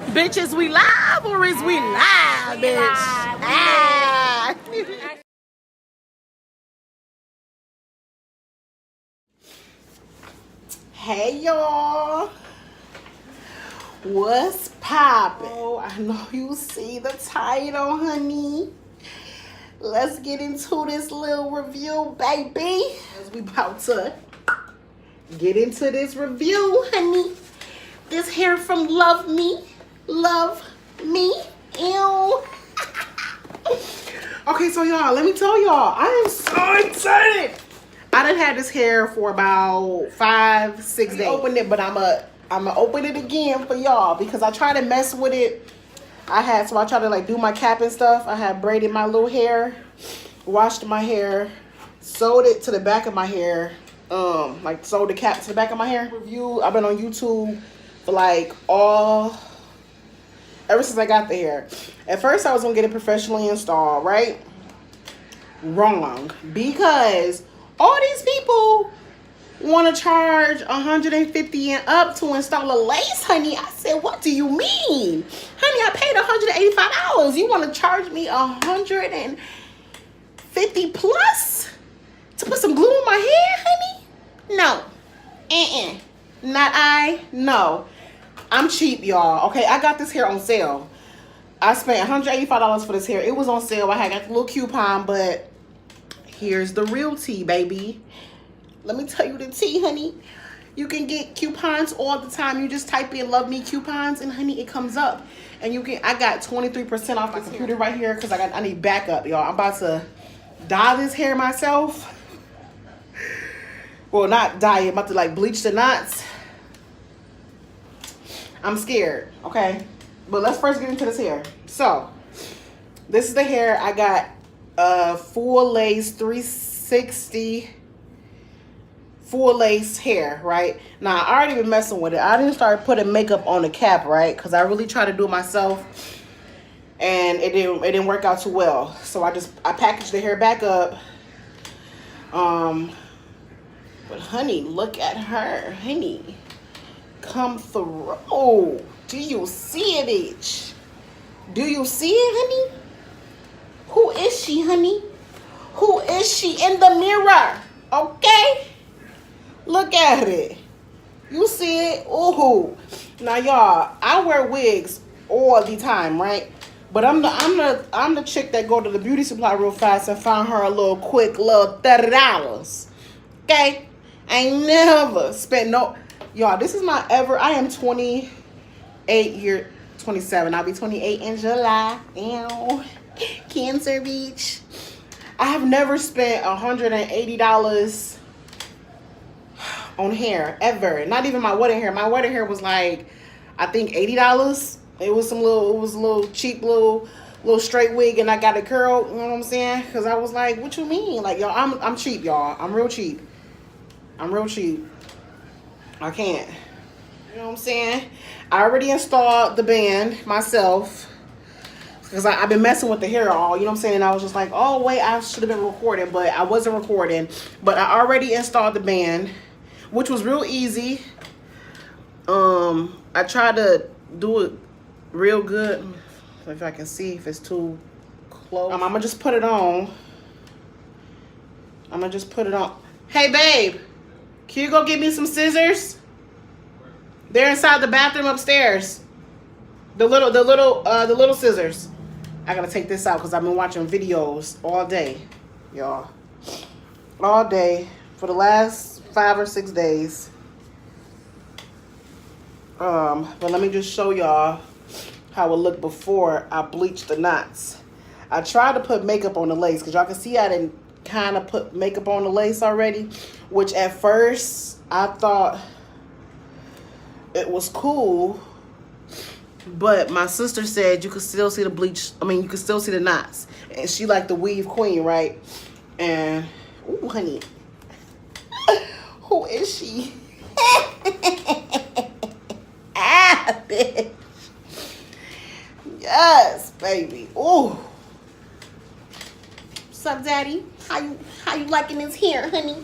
Bitch, is we live or is we live, bitch? Ah. Hey, y'all. What's poppin'? Oh, I know you see the title, honey. Let's get into this little review, baby. As we about to get into this review, honey. This hair from LuvMe. LuvMe. Ew. Okay, so y'all, let me tell y'all, I am so excited. I done had this hair for about 5-6 days. I opened it, but I'ma open it again for y'all because I try to mess with it. I try to like do my cap and stuff. I had braided my little hair, washed my hair, sewed it to the back of my hair, like sewed the cap to the back of my hair. Review. I've been on YouTube for like ever since I got the hair. At first I was gonna get it professionally installed, right? Wrong, because all these people want to charge $150 and up to install a lace, honey. I said, what do you mean? Honey, I paid $185. You want to charge me $150 plus to put some glue on my hair, honey? No. Not I. No. I'm cheap, y'all. Okay, I got this hair on sale. I spent $185 for this hair. It was on sale. I had got the little coupon, but here's the real tea, baby. Let me tell you the tea, honey. You can get coupons all the time. You just type in LuvMe coupons and honey, it comes up. And I got 23% off my computer right here because I need backup, y'all. I'm about to dye this hair myself. Well, not dye it, I'm about to like bleach the knots. I'm scared, okay? But let's first get into this hair. So, this is the hair. I got full lace 360 full lace hair, right? Now, I already been messing with it. I didn't start putting makeup on the cap, right? Because I really tried to do it myself. And it didn't work out too well. So I packaged the hair back up. But honey, look at her. Honey, come through. Do you see it, bitch? Do you see it, honey? Who is she, honey? Who is she in the mirror? Okay? Look at it. You see it? Ooh. Now, y'all, I wear wigs all the time, right? But I'm the chick that go to the beauty supply real fast and find her a little quick little $30. Okay? I ain't never spent no. Y'all, this is not ever. I am 27. I'll be 28 in July. Ew. Cancer Beach. I have never spent $180 on hair ever. Not even my wedding hair. My wedding hair was like, I think $80. It was a little cheap little straight wig, and I got it curled. You know what I'm saying? Because I was like, what you mean? Like, y'all, I'm cheap, y'all. I'm real cheap. I can't. You know what I'm saying? I already installed the band myself. Because I've been messing with the hair all, you know what I'm saying? I was just like, oh, wait, I should have been recording. But I wasn't recording. But I already installed the band, which was real easy. I tried to do it real good. If I can see if it's too close. I'm going to just put it on. Hey, babe. Can you go get me some scissors? They're inside the bathroom upstairs. The little scissors. I gotta take this out because I've been watching videos all day, y'all. All day for the last 5 or 6 days. But let me just show y'all how it looked before I bleached the knots. I tried to put makeup on the lace because y'all can see I didn't kind of put makeup on the lace already, which at first I thought it was cool. But my sister said you could still see the bleach. I mean, you could still see the knots. And she like the weave queen, right? And, ooh, honey. Who is she? Ah, bitch. Yes, baby. Ooh. What's up, daddy? How you liking this hair, honey?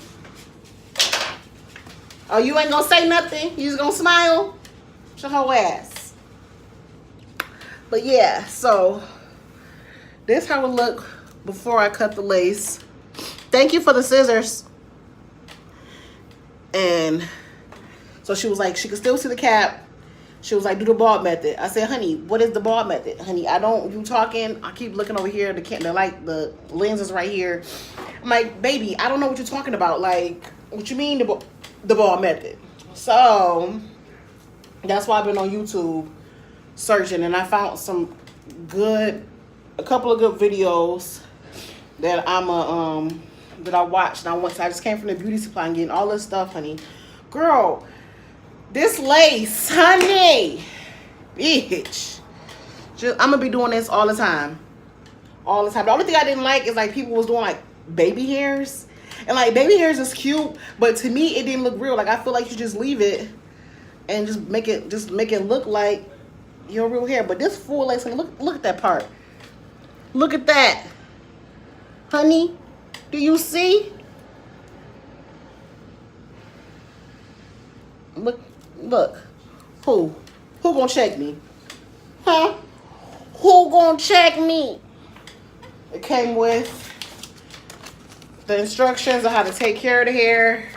Oh, you ain't gonna say nothing? You just gonna smile? Show her ass. But yeah, so this how it look before I cut the lace. Thank you for the scissors. And so she was like, she could still see the cap. She was like, do the bald method. I said, honey, what is the bald method? Honey, you talking. I keep looking over here. The lens is right here. I'm like, baby, I don't know what you're talking about. Like, what you mean the bald method? So that's why I've been on YouTube searching, and I found a couple of good videos that that I watched. And I just came from the beauty supply and getting all this stuff, honey. Girl, this lace, honey, bitch. I'm gonna be doing this all the time. All the time. The only thing I didn't like is like people was doing like baby hairs. And like baby hairs is cute, but to me it didn't look real. Like I feel like you just leave it and just make it look like your real hair. But this full lace, honey, look at that part. Look at that. Honey, do you see? Look. Who gonna check me? Huh? Who gonna check me? It came with the instructions on how to take care of the hair.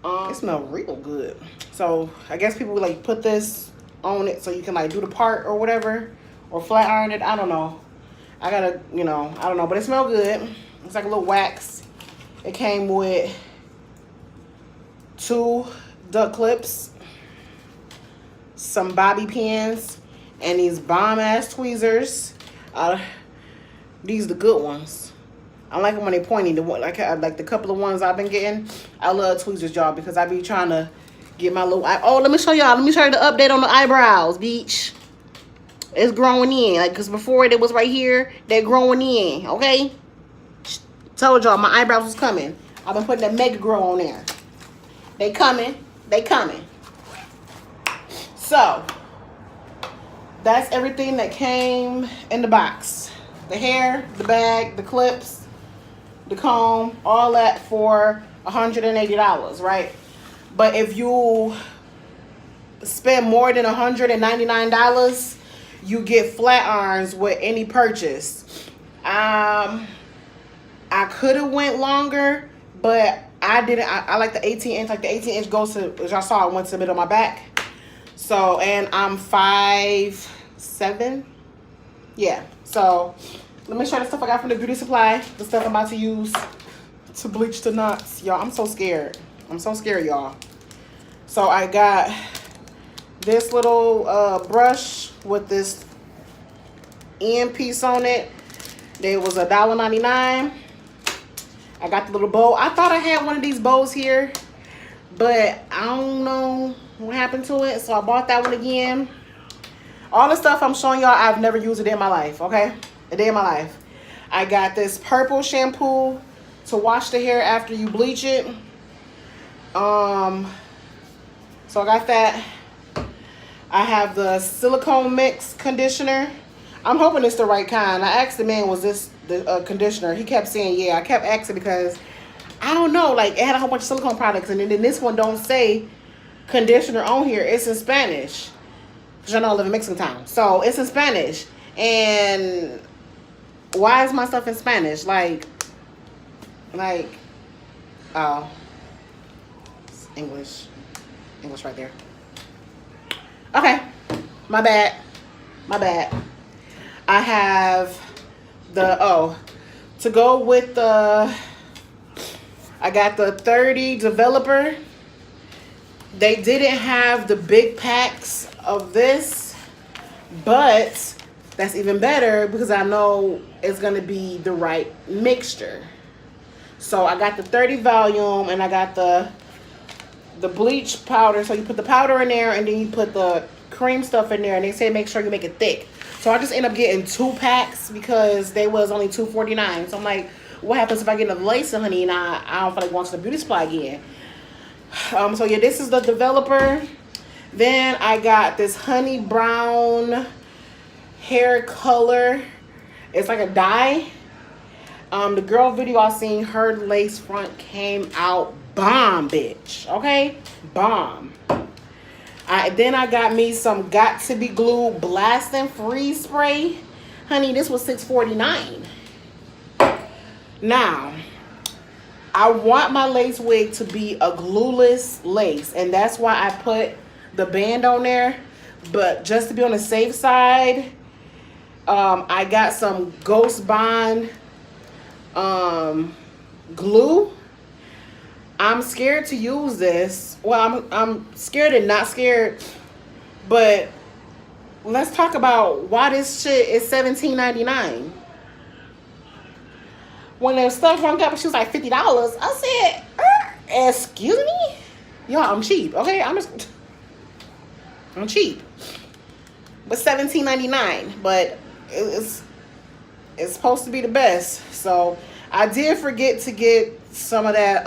It smells real good. So I guess people would like put this on it so you can like do the part or whatever, or flat iron it. I don't know. I gotta, I don't know, but it smells good. It's like a little wax. It came with 2 duck clips, some bobby pins, and these bomb ass tweezers. These are the good ones. I like them when they pointy. Like the couple of ones I've been getting. I love tweezers, y'all, because I be trying to get my little. Let me show y'all. Let me show you the update on the eyebrows, bitch. It's growing in, like, cause before it was right here. They're growing in, okay? Told y'all my eyebrows was coming. I've been putting that Mega Grow on there. They coming. They coming. So that's everything that came in the box. The hair, the bag, the clips, the comb, all that for $180, right? But if you spend more than $199, you get flat irons with any purchase. I could have went longer, but I didn't. I like the 18-inch. Like the 18-inch goes to, as y'all saw, it went to the middle of my back. So, and I'm 5'7". Yeah. So let me show you the stuff I got from the beauty supply. The stuff I'm about to use to bleach the knots. Y'all, I'm so scared. I'm so scared, y'all. So I got this little brush with this end piece on it. There was $1.99. I got the little bow. I thought I had one of these bows here, but I don't know what happened to it. So I bought that one again. All the stuff I'm showing y'all, I've never used a day in my life, okay? A day in my life. I got this purple shampoo to wash the hair after you bleach it. So I got that. I have the silicone mix conditioner. I'm hoping it's the right kind. I asked the man, was this the conditioner? He kept saying, yeah. I kept asking because I don't know. Like, it had a whole bunch of silicone products, and then this one don't say conditioner on here. It's in Spanish. Because I know I live in Mexican town. So it's in Spanish. And why is my stuff in Spanish? Like, oh, it's English right there. Okay, my bad. I have to go with I got the 30 developer. They didn't have the big packs of this, but that's even better because I know it's gonna be the right mixture. So I got the 30 volume, and I got the bleach powder. So you put the powder in there, and then you put the cream stuff in there, and they say make sure you make it thick. So I just end up getting 2 packs because they was only $2.49. So I'm like, what happens if I get another lace, honey, and I don't feel like going to the beauty supply again? So yeah, this is the developer. Then I got this honey brown hair color. It's like a dye. The girl video I seen, her lace front came out bomb, bitch. Okay, bomb. Then I got me some Got To Be Glue Blasting Freeze Spray. Honey, this was $6.49. Now, I want my lace wig to be a glueless lace, and that's why I put the band on there. But just to be on the safe side, I got some Ghost Bond glue. I'm scared to use this. Well, I'm scared and not scared. But let's talk about why this shit is $17.99. When the stuff rung up, she was like $50. I said, excuse me? Y'all, I'm cheap, okay? I'm cheap. But $17.99. But it's supposed to be the best. So I did forget to get some of that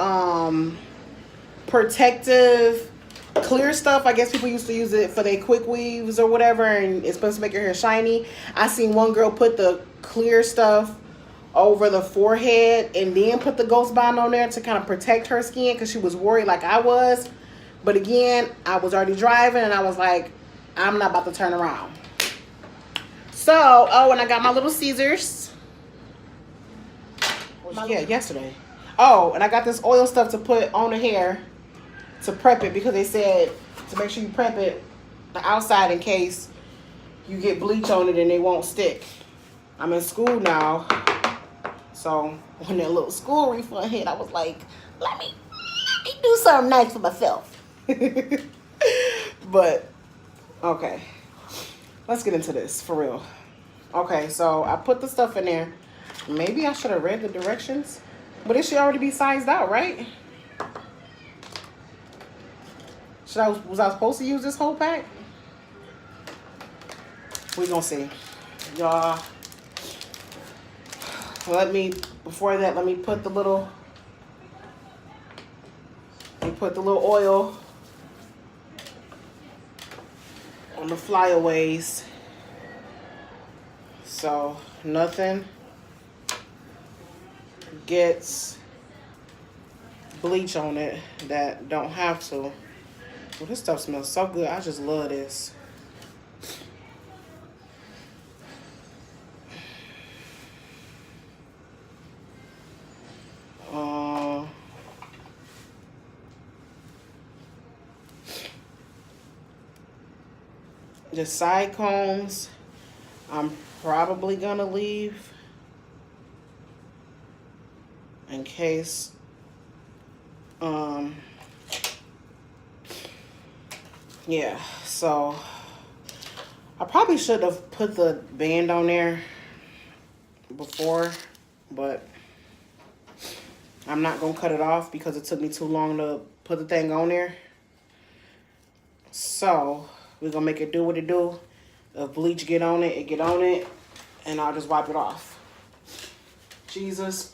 protective clear stuff. I guess people used to use it for their quick weaves or whatever, and it's supposed to make your hair shiny. I seen one girl put the clear stuff over the forehead and then put the Ghost Bond on there to kind of protect her skin because she was worried like I was. But again, I was already driving and I was like, I'm not about to turn around. So, oh, and I got my little scissors. Yeah, yesterday. Oh, and I got this oil stuff to put on the hair to prep it because they said to make sure you prep it the outside in case you get bleach on it and it won't stick. I'm in school now. So when that little school refund hit, I was like, let me do something nice for myself. But, okay. Let's get into this, for real. Okay, so I put the stuff in there. Maybe I should have read the directions. But it should already be sized out, right? Was I supposed to use this whole pack? We're gonna see. Y'all. Before that, let me put the little oil on the flyaways. So nothing gets bleach on it that don't have to. Well, this stuff smells so good. I just love this. The side combs, I'm probably gonna leave in case yeah, so I probably should have put the band on there before, but I'm not gonna cut it off because it took me too long to put the thing on there. So we're gonna make it do what it do. If bleach get on it, it get on it, and I'll just wipe it off. Jesus,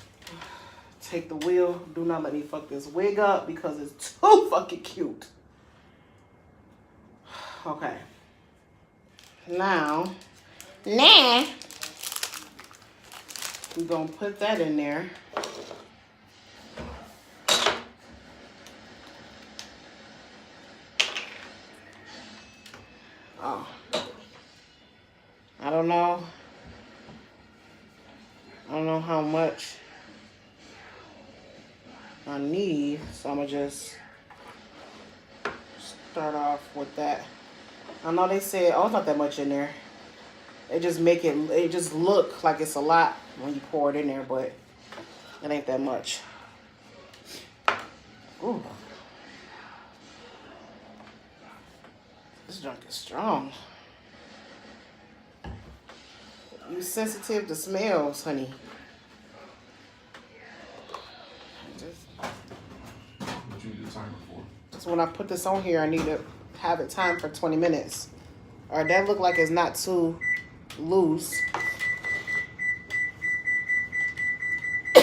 take the wheel. Do not let me fuck this wig up because it's too fucking cute. Okay. Now, we're gonna put that in there. Oh, I don't know how much I need, so I'm gonna just start off with that. I know they said, oh, it's not that much in there. It just look like it's a lot when you pour it in there, but it ain't that much. Ooh. This junk is strong. You sensitive to smells, honey. What you need the timer for? So when I put this on here, I need to have it timed for 20 minutes. All right, that look like it's not too loose.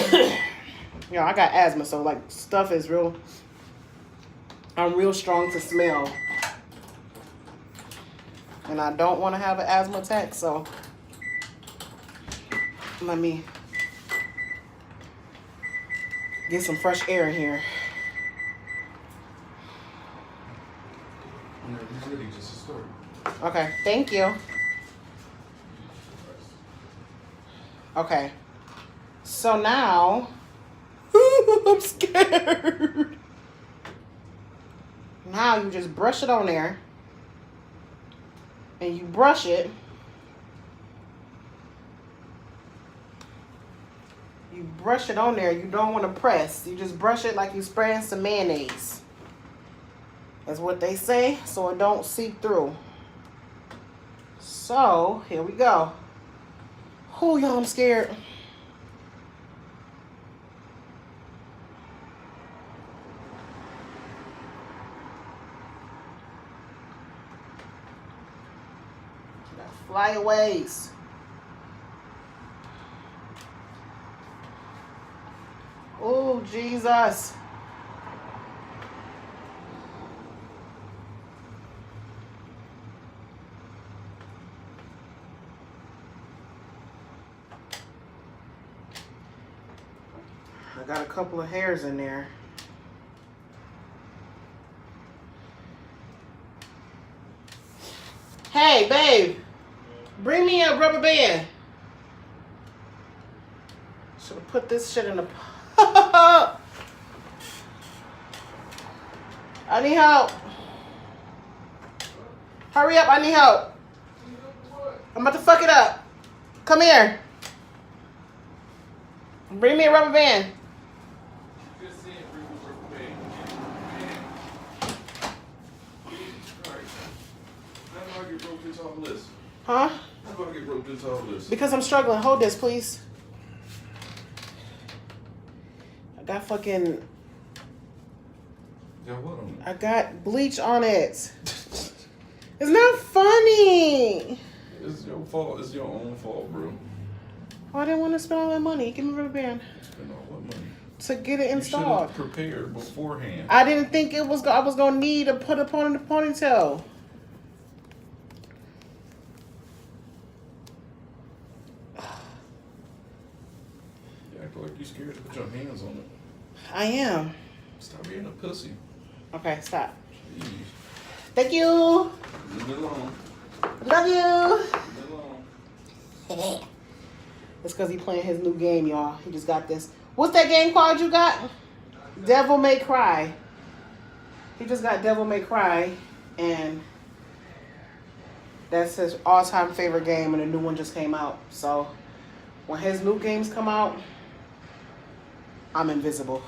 You know, I got asthma, so like stuff is real. I'm real strong to smell. And I don't want to have an asthma attack, so let me get some fresh air in here. Yeah, Okay, thank you. Okay. So now, I'm scared. Now you just brush it on there. And you brush it. You brush it on there. You don't want to press. You just brush it like you spraying some mayonnaise. That's what they say, so it don't seep through. So, here we go. Oh, y'all, I'm scared. Flyaways. Oh, Jesus. I got a couple of hairs in there. Hey, babe. Bring me a rubber band. Should have put this shit in the... I need help. Hurry up, I need help. I'm about to fuck it up. Come here. Bring me a rubber band. Huh? How do I get roped into all this? Because I'm struggling. Hold this, please. I got fucking... Yeah, what on it? I got bleach on it. It's not funny. It's your fault. It's your own fault, bro. Oh, I didn't want to spend all that money. Give me a rubber band. Spend all what money? To get it You installed. should have prepared beforehand. I didn't think I was going to need to put it on the ponytail. You act like you're scared to put your hands on it. I am. Stop being a pussy. Okay, stop. Jeez. Thank you. Leave me alone. Love you. Leave me alone. It's because he playing his new game, y'all. He just got this. What's that game called you got? Devil May Cry. He just got Devil May Cry, and that's his all-time favorite game, and a new one just came out. So when his new games come out, I'm invisible.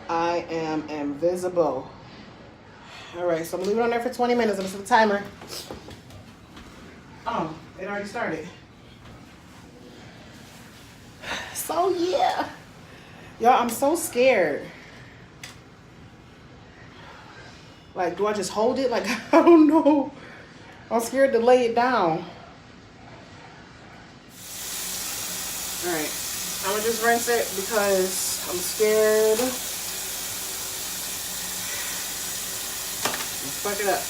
I am invisible. All right, so I'm gonna leave it on there for 20 minutes. I'm gonna set the timer. Oh, it already started. So yeah. Y'all, I'm so scared. Like, do I just hold it? Like, I don't know. I'm scared to lay it down. All right, I'm gonna just rinse it because I'm scared. Let's fuck it up.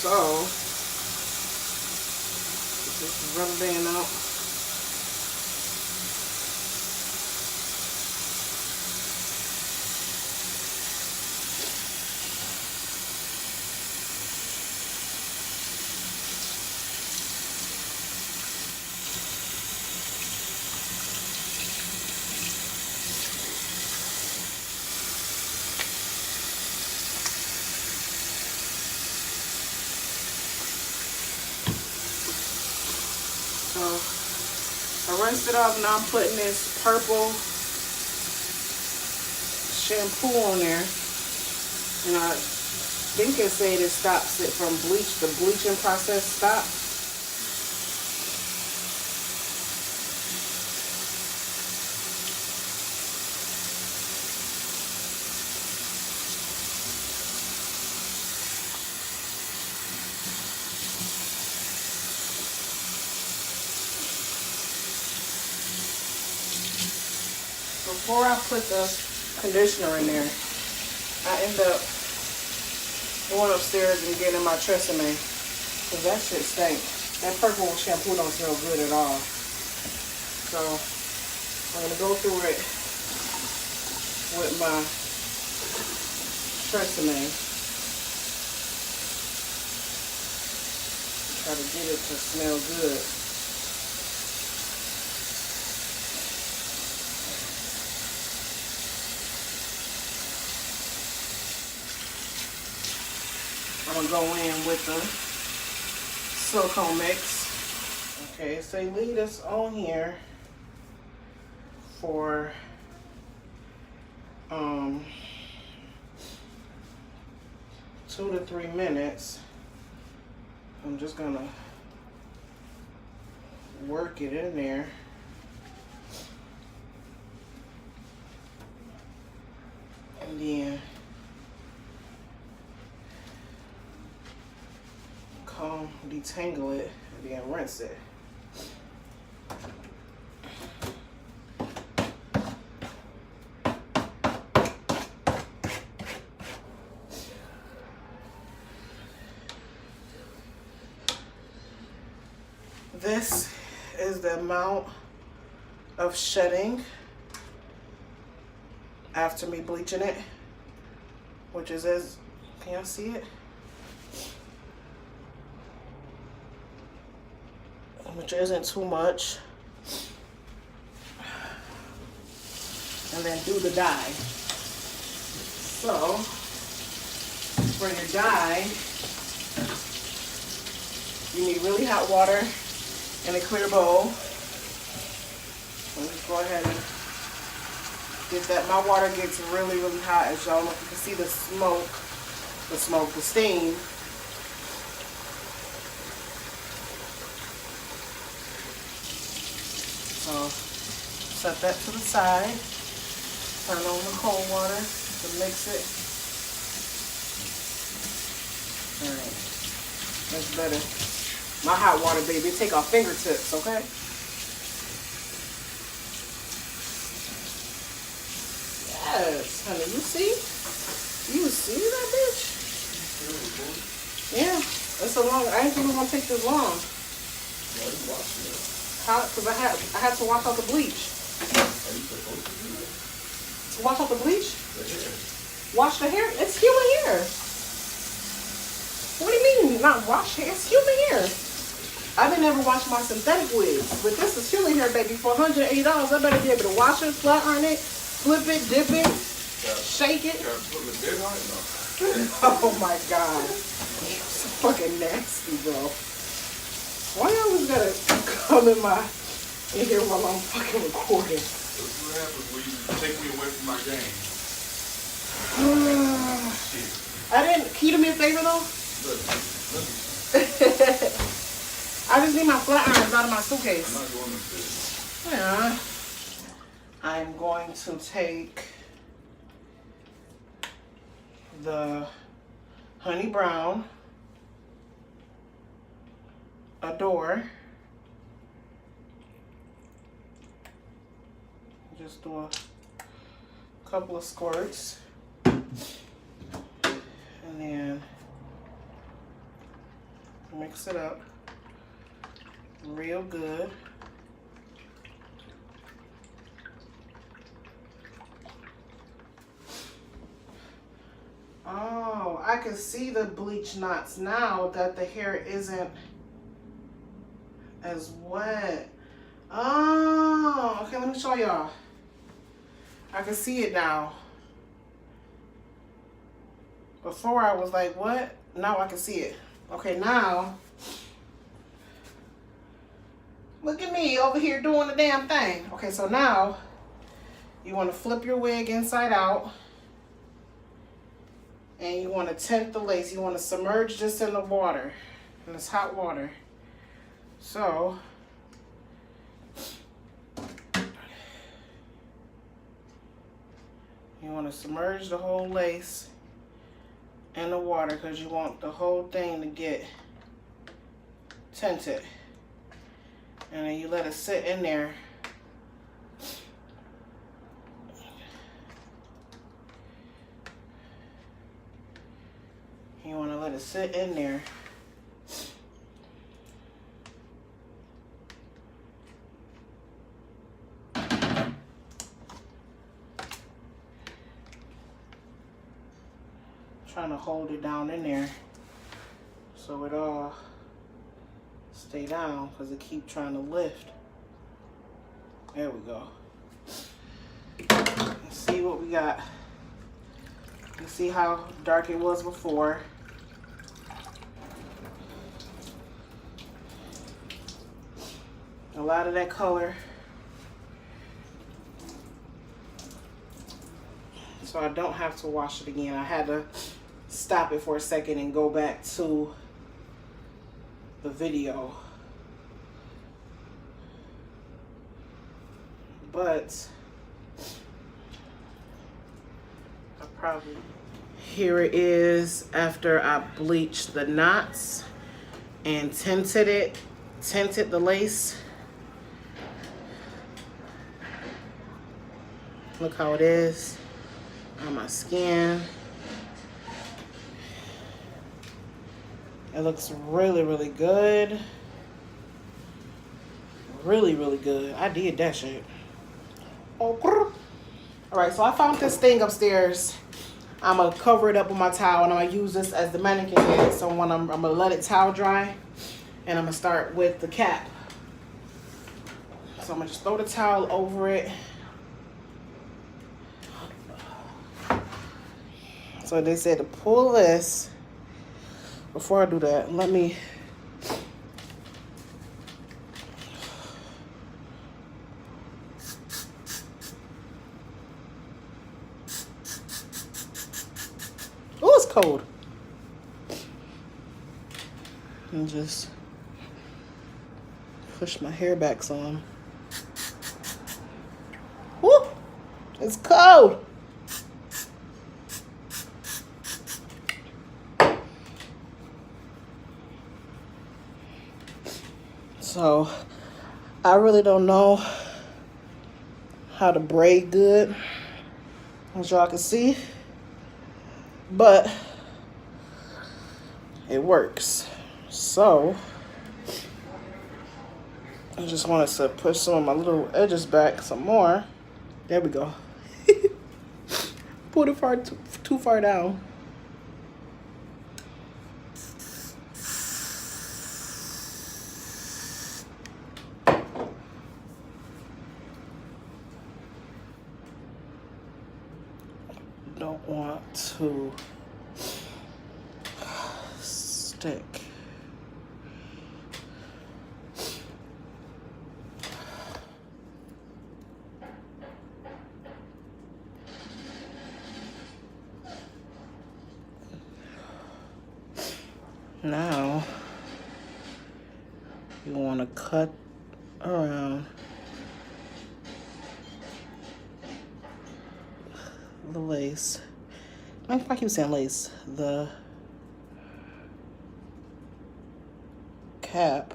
So, get this rubber band out. So I rinsed it off. Now I'm putting this purple shampoo on there. And I think it said it stops it from bleach. The bleaching process stops. Before I put the conditioner in there, I end up going upstairs and getting my Tresemme, because that shit stinks. That purple shampoo don't smell good at all. So I'm gonna go through it with my Tresemme. Try to get it to smell good. I'm gonna go in with the silicone mix. Okay, so you leave this on here for 2 to 3 minutes. I'm just gonna work it in there. And then comb, detangle it, and then rinse it. This is the amount of shedding after me bleaching it, which is as, can y'all see it? Which isn't too much. And then do the dye. So, for your dye, you need really hot water in a clear bowl. Let's go ahead and get that. My water gets really, really hot, as y'all know. You can see the smoke, the steam. So set that to the side. Turn on the cold water to mix it. All right, that's better. My hot water, baby, it take our fingertips, okay? Yes, honey, you see? You see that bitch? Yeah, it's a long, I didn't think it was gonna take this long. How? Because I had to wash out the bleach. Wash out the bleach? Wash the hair? It's human hair. What do you mean not wash hair? It's human hair. I didn't ever wash my synthetic wigs, but this is human hair, baby. For $180, I better be able to wash it, flat iron it, flip it, dip it, shake it. Oh my God. It's fucking nasty, bro. Why y'all always gotta come in here while I'm fucking recording? That's what happens when you take me away from my game. I didn't. Can you do me a favor though? I just need my flat irons out of my suitcase. I'm not going upstairs. Yeah. I'm going to take the honey brown Adore. Just do a couple of squirts. And then mix it up real good. Oh, I can see the bleach knots now that the hair isn't as wet. Oh, okay, let me show y'all. I can see it now. Before I was like, what? Now I can see it. Okay, now, look at me over here doing the damn thing. Okay, so now, you want to flip your wig inside out. And you want to tint the lace. You want to submerge this in the water, in this hot water. So, you want to submerge the whole lace in the water because you want the whole thing to get tinted. And then you let it sit in there. You want to let it sit in there. hold it down in there so it all stay down, because it keep trying to lift. There we go. Let's see what we got. You see how dark it was before. A lot of that color. So I don't have to wash it again. I had to stop it for a second and go back to the video. But I probably... Here it is after I bleached the knots and tinted the lace. Look how it is on my skin. It looks really, really good. Really, really good. I did that shit. Oh, all right, so I found this thing upstairs. I'm gonna cover it up with my towel, and I'm gonna use this as the mannequin head. So when I'm gonna let it towel dry, and I'm gonna start with the cap. So I'm gonna just throw the towel over it. So they said to pull this. Before I do that, let me... Oh, it's cold. And just push my hair back some. Woo! It's cold. So I really don't know how to braid good, as y'all can see, but it works. So I just wanted to push some of my little edges back some more. There we go. Put it too far down. Don't want to stick. Now you want to cut around the lace. I keep saying lace. The cap.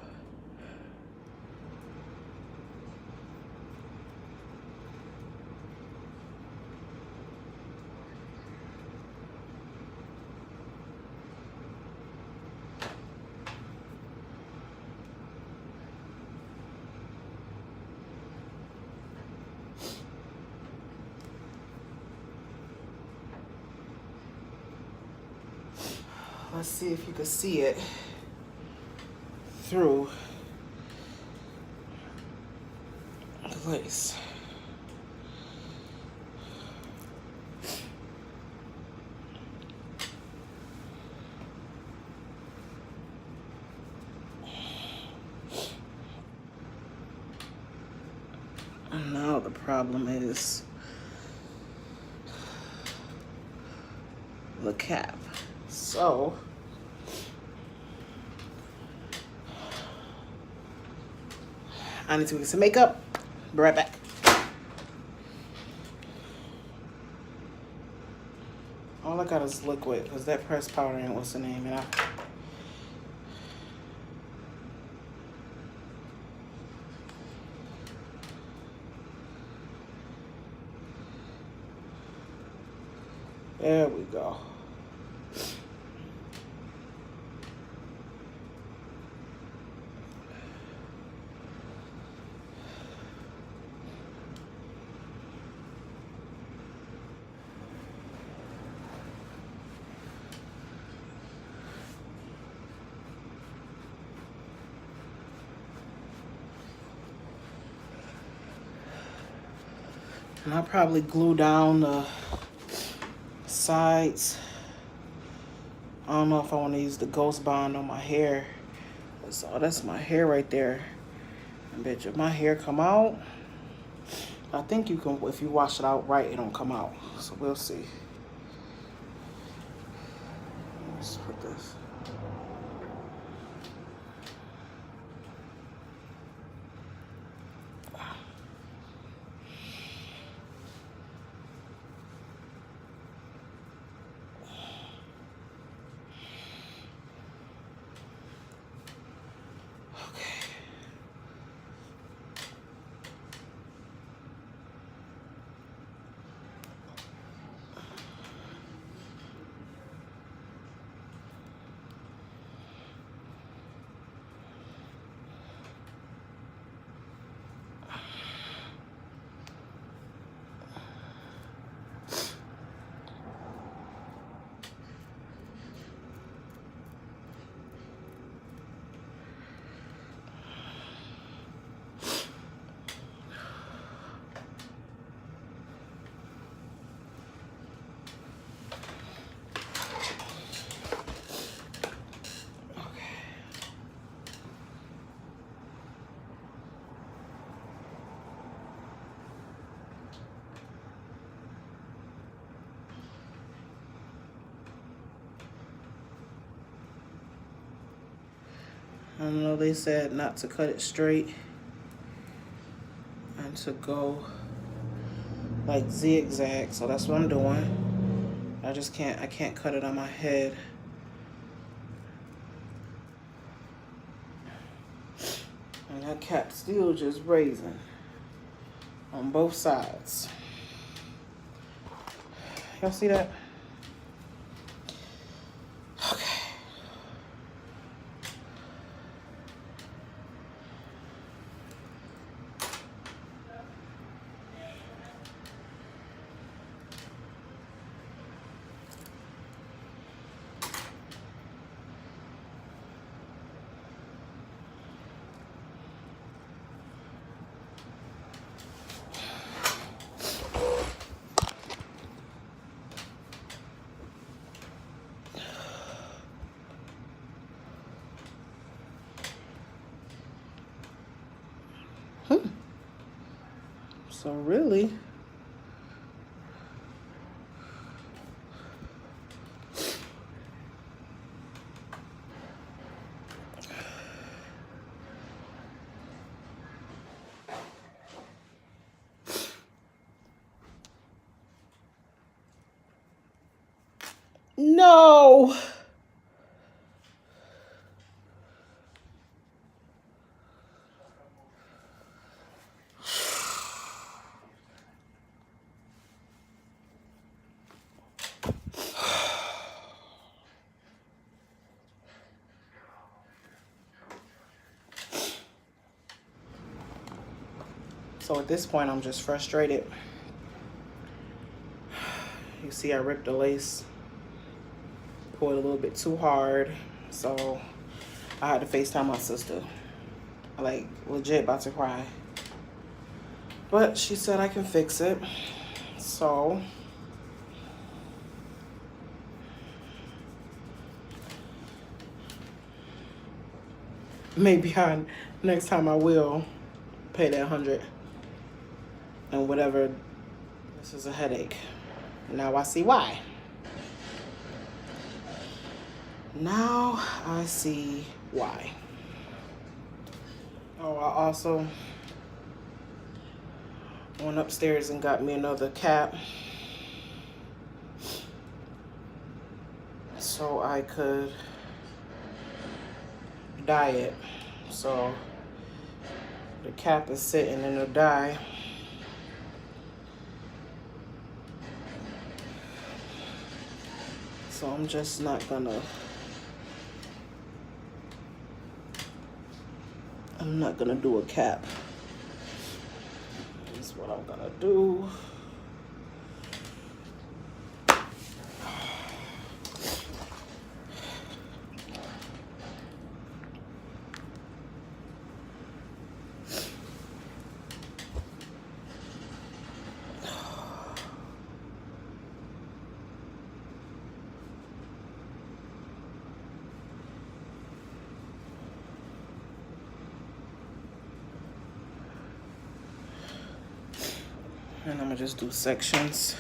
Let's see if you can see it through the lace. And now the problem is the cap. So I need to get some makeup. Be right back. All I got is liquid, because that pressed powder ain't what's the name. And there we go. And I'll probably glue down the sides. I don't know if I want to use the Ghost Bond on my hair. So that's my hair right there. And bitch, if my hair come out, I think you can, if you wash it out right, it don't come out. So we'll see. Let's put this. I don't know, they said not to cut it straight and to go like zigzag, so that's what I'm doing. I can't cut it on my head. And that cap still just raising on both sides. Y'all see that? Okay. So really, no. So at this point, I'm just frustrated. You see, I ripped the lace, pulled a little bit too hard, so I had to FaceTime my sister. I like legit about to cry. But she said I can fix it. So maybe next time I will pay that $100 and whatever. This is a headache. Now I see why. Now I see why. Oh, I also went upstairs and got me another cap so I could dye it. So the cap is sitting in the dye. So I'm just not gonna, do a cap. That's what I'm gonna do. just do sections.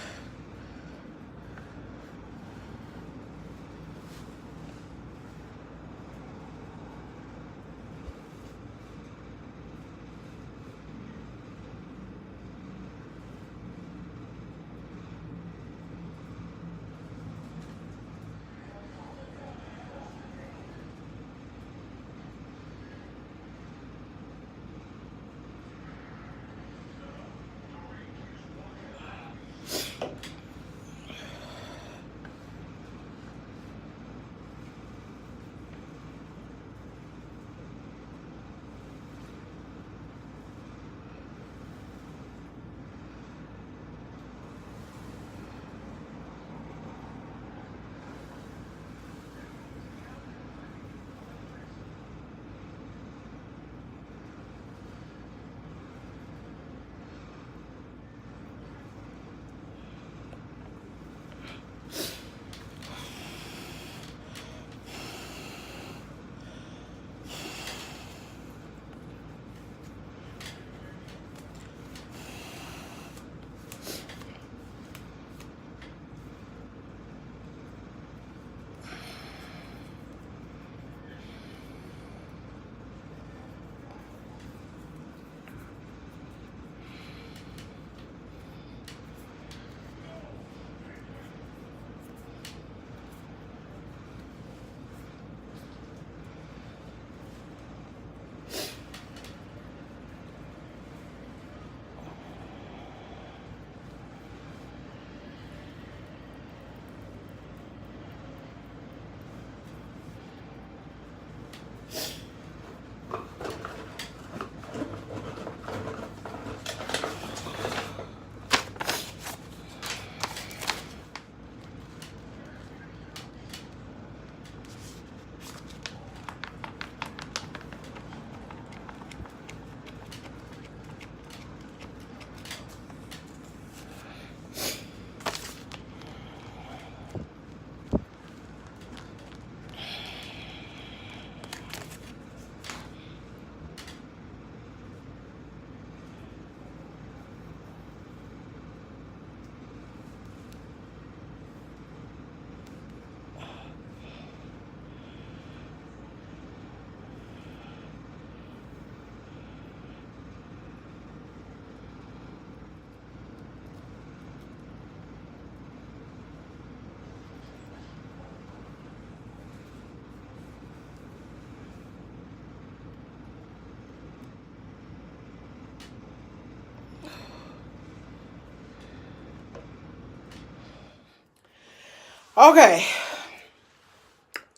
Okay,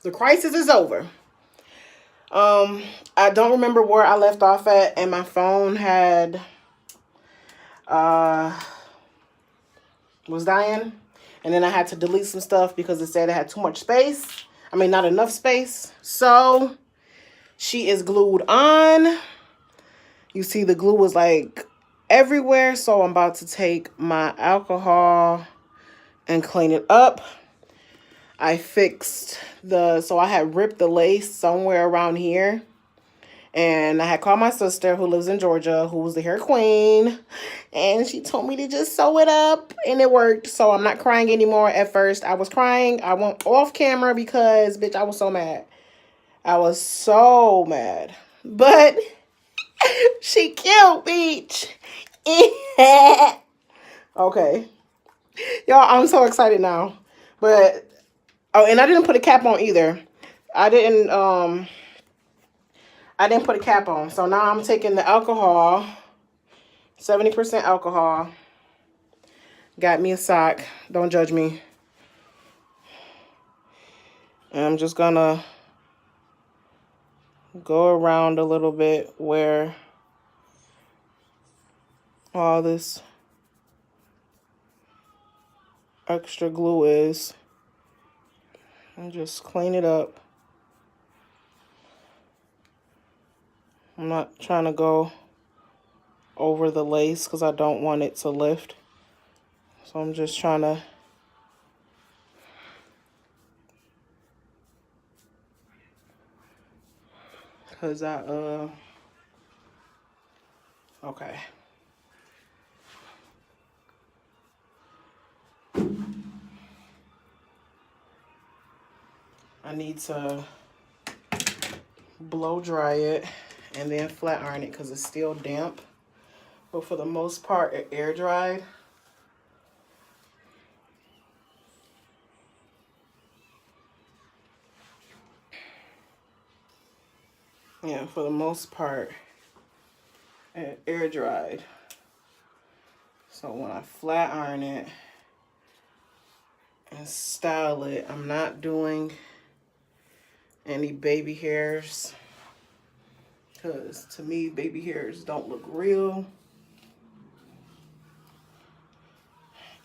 the crisis is over. I don't remember where I left off at, and my phone had was dying, and then I had to delete some stuff because it said it had too much space. I mean, not enough space. So she is glued on. You see the glue was like everywhere, so I'm about to take my alcohol and clean it up. I fixed so I had ripped the lace somewhere around here. And I had called my sister who lives in Georgia, who was the hair queen. And she told me to just sew it up. And it worked. So I'm not crying anymore. At first, I was crying. I went off camera because, bitch, I was so mad. I was so mad. But she killed BLEACH. Okay. Y'all, I'm so excited now. But, oh, and I didn't put a cap on either. I didn't put a cap on. So now I'm taking the alcohol, 70% alcohol. Got me a sock. Don't judge me. And I'm just gonna go around a little bit where all this extra glue is. And just clean it up. I'm not trying to go over the lace because I don't want it to lift. So I'm just trying to okay. I need to blow dry it and then flat iron it because it's still damp. But for the most part, it air dried. Yeah, for the most part, it air dried. So when I flat iron it and style it, I'm not doing any baby hairs because to me, baby hairs don't look real.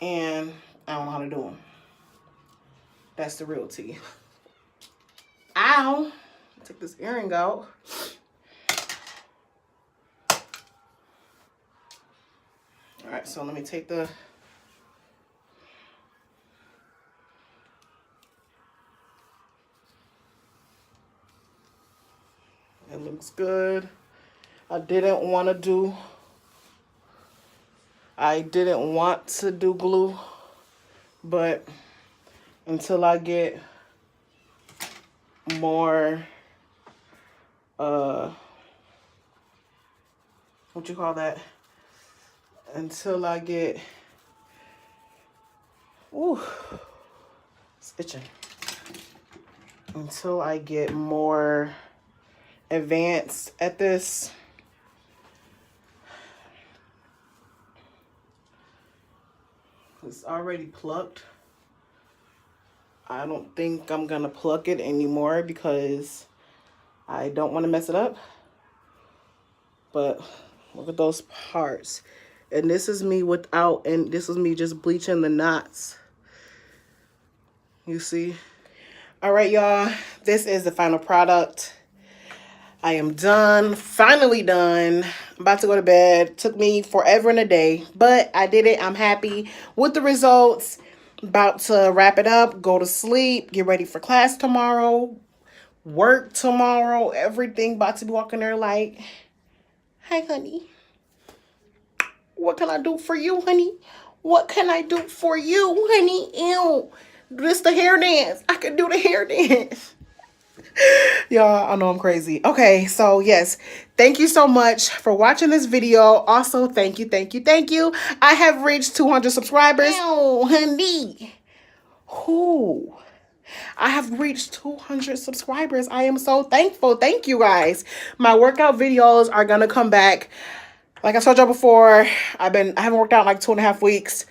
And I don't know how to do them. That's the real tea. Ow! Take this earring out. All right, so let me take the it looks good. I didn't want to do glue, but until I get more what you call that? Until I get ooh, it's itching. Until I get more advanced at this. It's already plucked. I don't think I'm gonna pluck it anymore because I don't want to mess it up. But look at those parts. And this is me without, and this is me just bleaching the knots. You see? All right, y'all. This is the final product. I am done. Finally done. I'm about to go to bed. Took me forever and a day, but I did it. I'm happy with the results. About to wrap it up, go to sleep, get ready for class tomorrow, work tomorrow, everything. About to be walking there like, hi, honey. What can I do for you, honey? What can I do for you, honey? Ew. This the hair dance. I can do the hair dance. Y'all, I know I'm crazy. Okay, so yes, thank you so much for watching this video. Also, thank you. I have reached 200 subscribers. Ew, honey. Who? I have reached 200 subscribers. I am so thankful. Thank you guys. My workout videos are gonna come back. Like I told y'all before, I haven't worked out in like 2.5 weeks,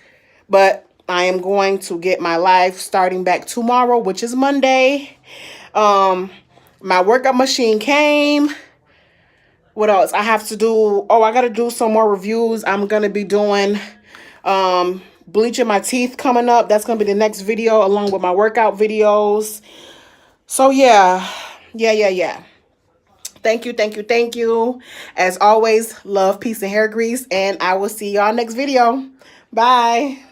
but I am going to get my life starting back tomorrow, which is Monday. My workout machine came. What else? I have to do, I gotta do some more reviews. I'm gonna be doing bleaching my teeth coming up. That's gonna be the next video along with my workout videos. So yeah. Thank you. As always, love, peace, and hair grease. And I will see y'all next video. Bye.